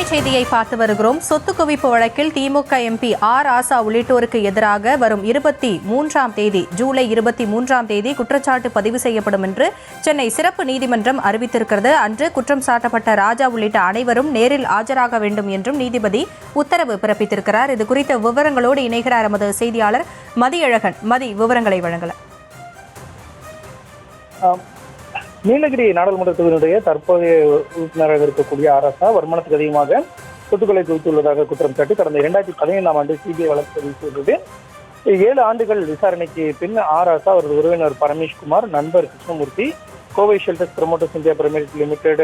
அண்மை செய்தியை பார்த்து வருகிறோம். சொத்து குவிப்பு வழக்கில் திமுக எம்பி ஆர் ராசா உள்ளிட்டோருக்கு எதிராக வரும் ஜூலை 23 குற்றச்சாட்டு பதிவு செய்யப்படும் என்று சென்னை சிறப்பு நீதிமன்றம் அறிவித்திருக்கிறது. அன்று குற்றம் சாட்டப்பட்ட ராஜா உள்ளிட்ட அனைவரும் நேரில் ஆஜராக வேண்டும் என்றும் நீதிபதி உத்தரவு பிறப்பித்திருக்கிறார். இது குறித்த விவரங்களோடு இணைகிறார் எமது செய்தியாளர் மதியழகன். விவரங்களை வழங்கலாம். நீலகிரி நாடாளுமன்ற தொகுதியினுடைய தற்போதைய உறுப்பினராக இருக்கக்கூடிய ஆர் ராசா வருமானத்துக்கு அதிகமாக சொத்துக்களை குவித்துள்ளதாக குற்றம் சாட்டி கடந்த 2015ஆம் ஆண்டு சிபிஐ வழக்கு பதிவு செய்தது. 7 ஆண்டுகள் விசாரணைக்கு பின் ஆர் ராசா அவரது உறவினர் பரமேஷ்குமார், நண்பர் Krishnamurthy, Kovai shelters promoters India private limited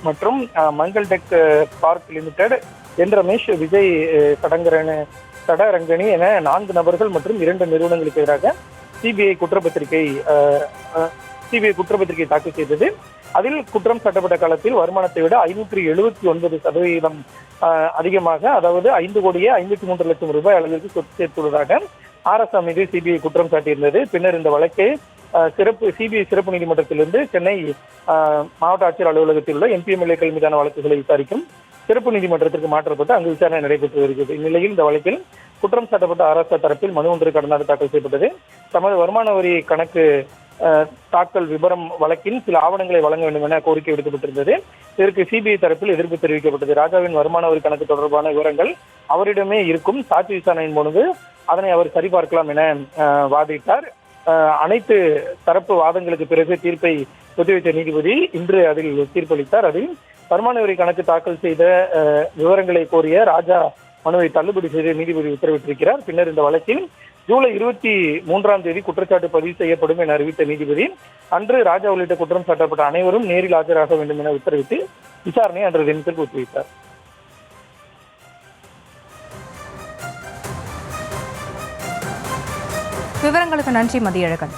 மற்றும் Mangal tech park limited N Ramesh, Vijay Sadarangani என 4 நபர்கள் மற்றும் 2 நிறுவனங்களுக்கு எதிராக சிபிஐ குற்றப்பத்திரிகை தாக்கல் செய்தது. அதில் குற்றம் சாட்டப்பட்ட காலத்தில் வருமானத்தை விட 579% அதிகமாக, அதாவது 5,53,00,000 ரூபாய் அளவிற்கு சொத்து சேர்த்துள்ளதாக ஆர்எஸ்ஆ மீது சிபிஐ குற்றம் சாட்டியிருந்தது. பின்னர் இந்த வழக்கை சிபிஐ சிறப்பு நீதிமன்றத்திலிருந்து சென்னை மாவட்ட ஆட்சியர் அலுவலகத்தில் உள்ள எம்பி எம்எல்ஏக்கள் மீதான வழக்குகளை விசாரிக்கும் சிறப்பு நீதிமன்றத்திற்கு மாற்றப்பட்டு அங்கு விசாரணை நடைபெற்று வருகிறது. இந்நிலையில் இந்த வழக்கில் குற்றம் சாட்டப்பட்ட ஆர்எஸ்ஆ தரப்பில் மனு ஒன்று கடந்த ஆண்டு தாக்கல் செய்யப்பட்டது. தமது வருமான வரி கணக்கு தாக்கல் விபரம் வழக்கில் சில ஆவணங்களை வழங்க வேண்டும் என கோரிக்கை விடுக்கப்பட்டிருந்தது. இதற்கு சிபிஐ தரப்பில் எதிர்ப்பு தெரிவிக்கப்பட்டது. ராஜாவின் வருமான வரி கணக்கு தொடர்பான விவரங்கள் அவரிடமே இருக்கும், சாட்சி விசாரணையின் பொழுது அதனை அவர் சரிபார்க்கலாம் என வாதிட்டார். அனைத்து தரப்பு வாதங்களுக்கு பிறகு தீர்ப்பை ஒத்திவைத்த நீதிபதி இன்று அதில் தீர்ப்பளித்தார். அதில் வருமான வரி கணக்கு தாக்கல் செய்த விவரங்களை கோரிய ராஜா மனுவை தள்ளுபடி செய்து நீதிபதி உத்தரவிட்டிருக்கிறார். பின்னர் இந்த வழக்கில் ஜூலை 23 குற்றச்சாட்டு பதிவு செய்யப்படும் என அறிவித்த நீதிபதி அன்று ராஜா உள்ளிட்ட குற்றம் சாட்டப்பட்ட அனைவரும் நேரில் ஆஜராக வேண்டும் என உத்தரவிட்டு விசாரணை அன்றைய தினத்திற்கு ஒத்திவைத்தார். விவரங்களுக்கு நன்றி மதியழகன்.